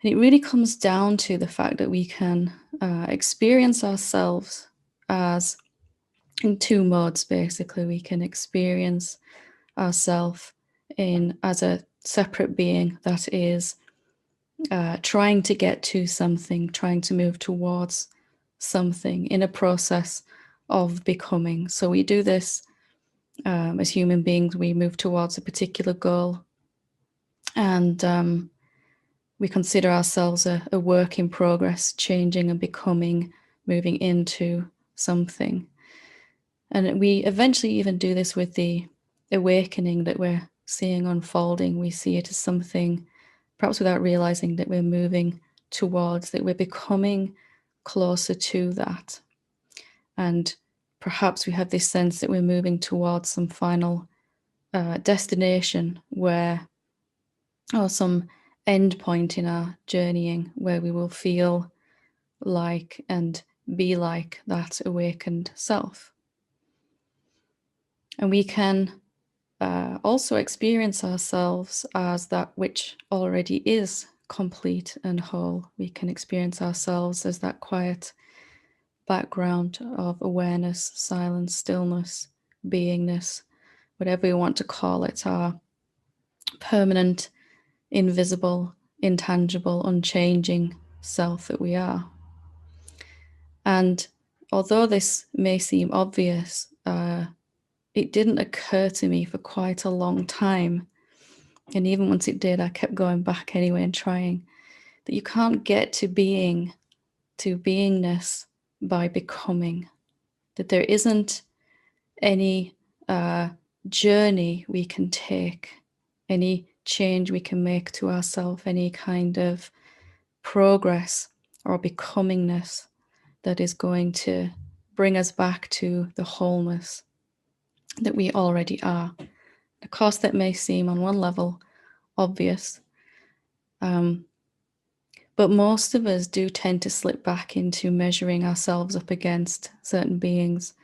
And it really comes down to the fact that we can experience ourselves as in two modes, basically. We can experience ourselves as a separate being that is trying to get to something, trying to move towards something in a process of becoming. So we do this as human beings. We move towards a particular goal, and we consider ourselves a work in progress, changing and becoming, moving into something. And we eventually even do this with the awakening that we're seeing unfolding. We see it as something, perhaps without realizing, that we're moving towards, that we're becoming closer to that. And perhaps we have this sense that we're moving towards some final destination or some end point in our journeying where we will feel like and be like that awakened self. And we can also experience ourselves as that which already is complete and whole. We can experience ourselves as that quiet background of awareness, silence, stillness, beingness, whatever you want to call it, our permanent, invisible, intangible, unchanging self that we are. And although this may seem obvious, it didn't occur to me for quite a long time. And even once it did, I kept going back anyway and trying, that you can't get to beingness by becoming, that there isn't any journey we can take, any change we can make to ourselves, any kind of progress or becomingness that is going to bring us back to the wholeness that we already are. Of course, that may seem on one level obvious, but most of us do tend to slip back into measuring ourselves up against certain beings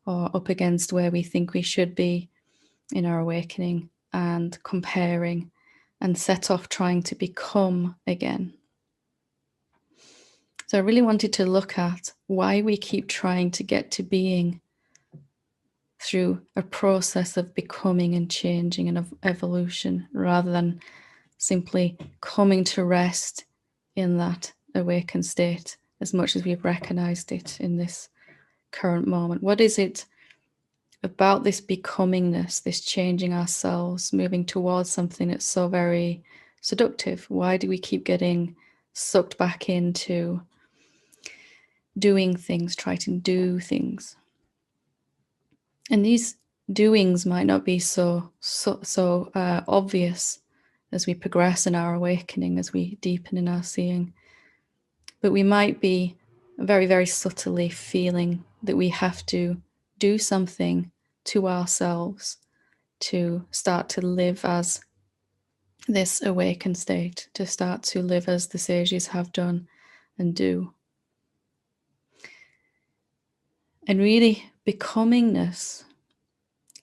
or up against where we think we should be in our awakening, and comparing, and set off trying to become again. So I really wanted to look at why we keep trying to get to being through a process of becoming and changing and of evolution, rather than simply coming to rest in that awakened state as much as we've recognized it in this current moment. What is it about this becomingness, this changing ourselves, moving towards something that's so very seductive? Why do we keep getting sucked back into doing things, trying to do things? And these doings might not be so obvious as we progress in our awakening, as we deepen in our seeing. But we might be very, very subtly feeling that we have to do something to ourselves to start to live as this awakened state, to start to live as the sages have done and do. And really, becomingness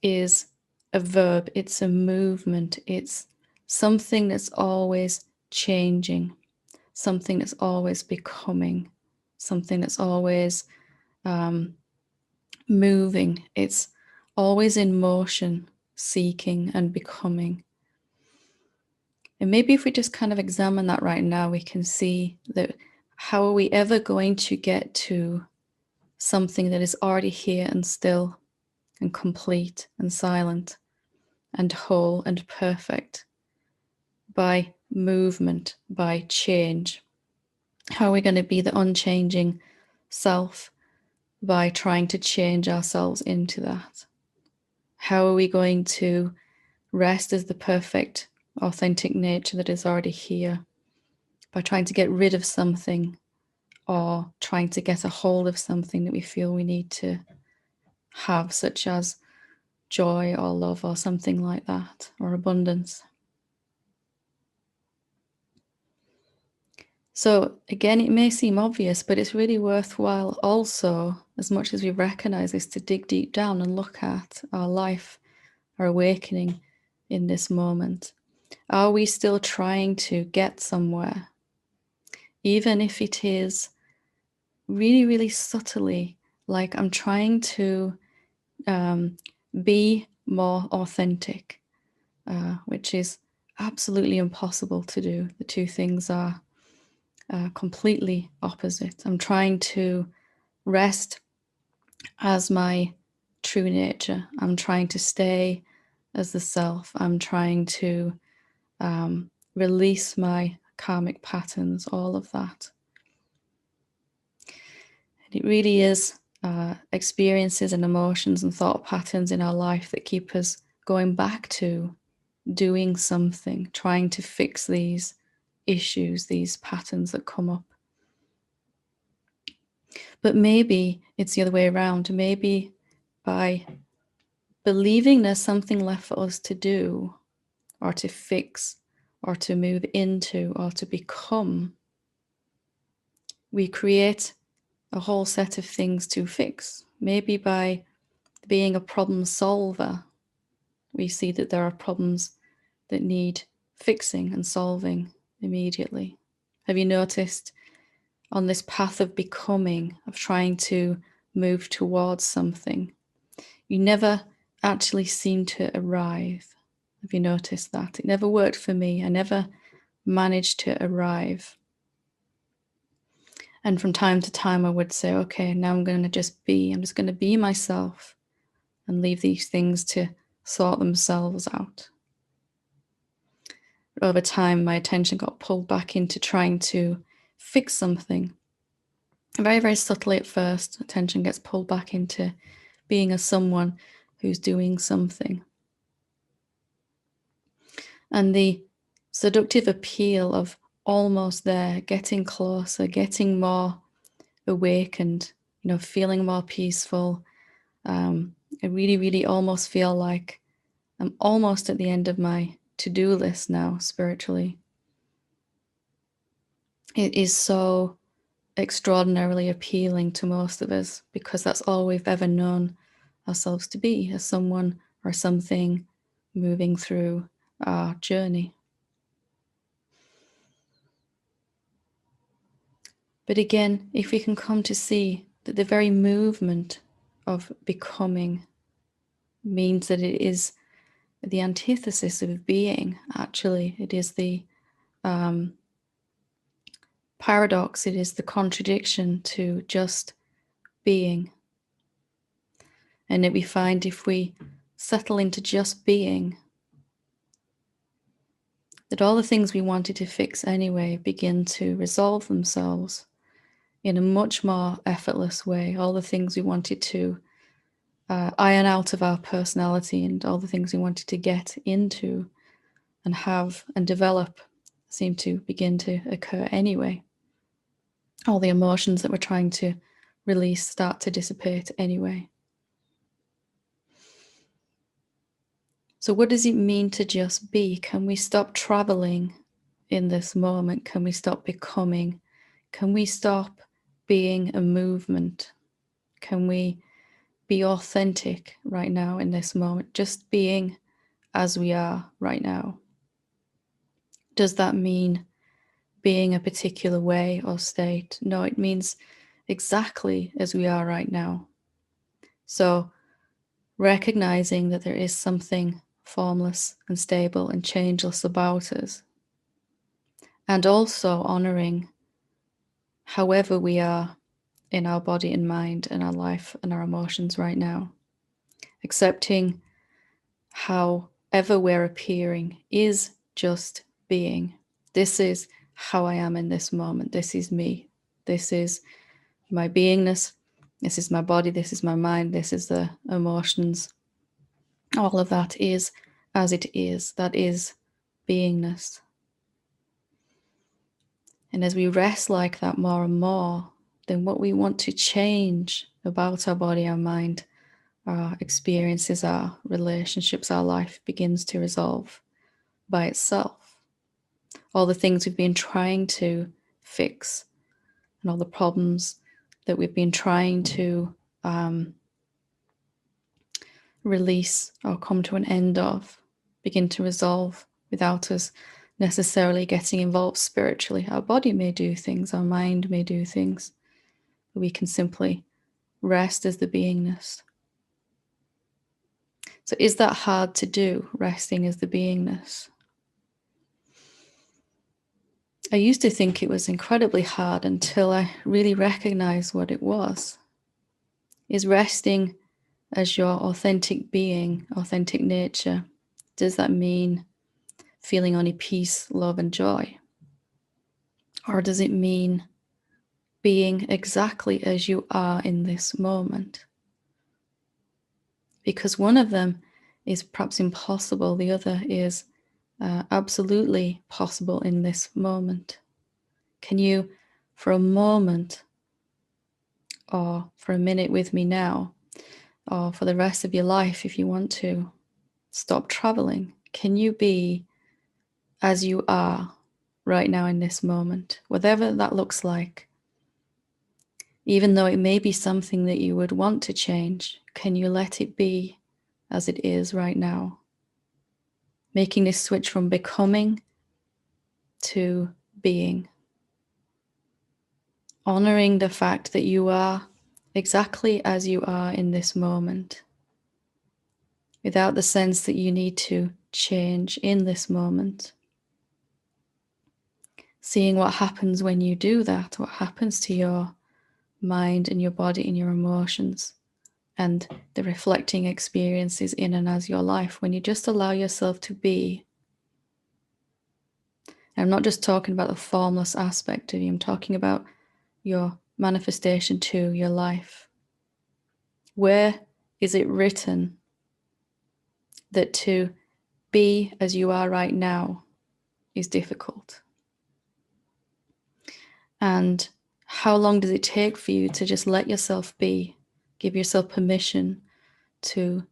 is a verb, it's a movement, it's something that's always changing, something that's always becoming, something that's always moving. It's always in motion, seeking and becoming. And maybe if we just kind of examine that right now, we can see that how are we ever going to get to something that is already here and still and complete and silent and whole and perfect? By movement, by change. How are we going to be the unchanging self by trying to change ourselves into that? How are we going to rest as the perfect, authentic nature that is already here? By trying to get rid of something or trying to get a hold of something that we feel we need to have, such as joy or love or something like that, or abundance. So again, it may seem obvious, but it's really worthwhile also, as much as we recognize this, to dig deep down and look at our life, our awakening in this moment. Are we still trying to get somewhere? even if it is really, really subtly, like I'm trying to be more authentic, which is absolutely impossible to do. The two things are completely opposite. I'm trying to rest as my true nature. I'm trying to stay as the self. I'm trying to release my karmic patterns, all of that. And it really is experiences and emotions and thought patterns in our life that keep us going back to doing something, trying to fix these issues, these patterns that come up. But maybe it's the other way around. Maybe by believing there's something left for us to do, or to fix, or to move into, or to become, we create a whole set of things to fix. Maybe by being a problem solver, we see that there are problems that need fixing and solving immediately. Have you noticed on this path of becoming, of trying to move towards something, you never actually seem to arrive? Have you noticed that? It never worked for me. I never managed to arrive. And from time to time, I would say, okay, now I'm going to just be, I'm just going to be myself and leave these things to sort themselves out. But over time, my attention got pulled back into trying to fix something. Very, very subtly at first, attention gets pulled back into being a someone who's doing something. And the seductive appeal of almost there, getting closer, getting more awakened, feeling more peaceful. I really, really almost feel like I'm almost at the end of my to-do list now, spiritually. It is so extraordinarily appealing to most of us because that's all we've ever known ourselves to be, as someone or something moving through our journey. But again, if we can come to see that the very movement of becoming means that it is the antithesis of being, actually. It is the paradox, it is the contradiction to just being. And that we find if we settle into just being, that all the things we wanted to fix anyway begin to resolve themselves in a much more effortless way. All the things we wanted to iron out of our personality and all the things we wanted to get into and have and develop seem to begin to occur anyway. All the emotions that we're trying to release start to dissipate anyway. So what does it mean to just be? Can we stop traveling in this moment? Can we stop becoming? Can we stop being a movement? Can we be authentic right now in this moment? Just being as we are right now. Does that mean being a particular way or state? No, it means exactly as we are right now. So recognizing that there is something formless and stable and changeless about us, and also honoring however we are in our body and mind and our life and our emotions right now. Accepting however we're appearing is just being. This is how I am in this moment. This is me. This is my beingness. This is my body. This is my mind. This is the emotions. All of that is as it is. That is beingness. And as we rest like that more and more, then what we want to change about our body, our mind, our experiences, our relationships, our life begins to resolve by itself. All the things we've been trying to fix and all the problems that we've been trying to release or come to an end of begin to resolve without us necessarily getting involved spiritually. Our body may do things, our mind may do things, but we can simply rest as the beingness. So is that hard to do, resting as the beingness? I used to think it was incredibly hard until I really recognized what it was. Is resting as your authentic being, authentic nature, does that mean feeling only peace, love, and joy? Or does it mean being exactly as you are in this moment? Because one of them is perhaps impossible, the other is absolutely possible in this moment. Can you, for a moment, or for a minute with me now, or for the rest of your life if you want to, stop traveling? Can you be as you are right now in this moment, whatever that looks like? Even though it may be something that you would want to change, can you let it be as it is right now? Making this switch from becoming to being. Honoring the fact that you are exactly as you are in this moment, without the sense that you need to change in this moment. Seeing what happens when you do that, what happens to your mind and your body and your emotions, and the reflecting experiences in and as your life when you just allow yourself to be. And I'm not just talking about the formless aspect of you, I'm talking about your manifestation to your life. Where is it written that to be as you are right now is difficult? And how long does it take for you to just let yourself be, give yourself permission to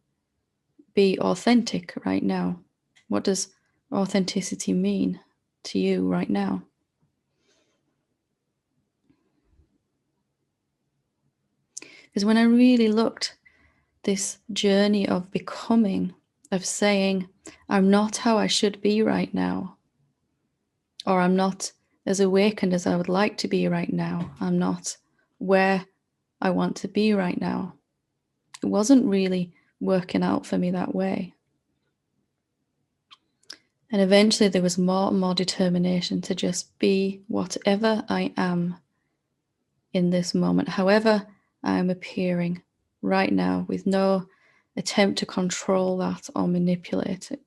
be authentic right now? What does authenticity mean to you right now? Because when I really looked, this journey of becoming, of saying, I'm not how I should be right now, or I'm not as awakened as I would like to be right now, I'm not where I want to be right now, it wasn't really working out for me that way. And eventually there was more and more determination to just be whatever I am in this moment, however I am appearing right now, with no attempt to control that or manipulate it.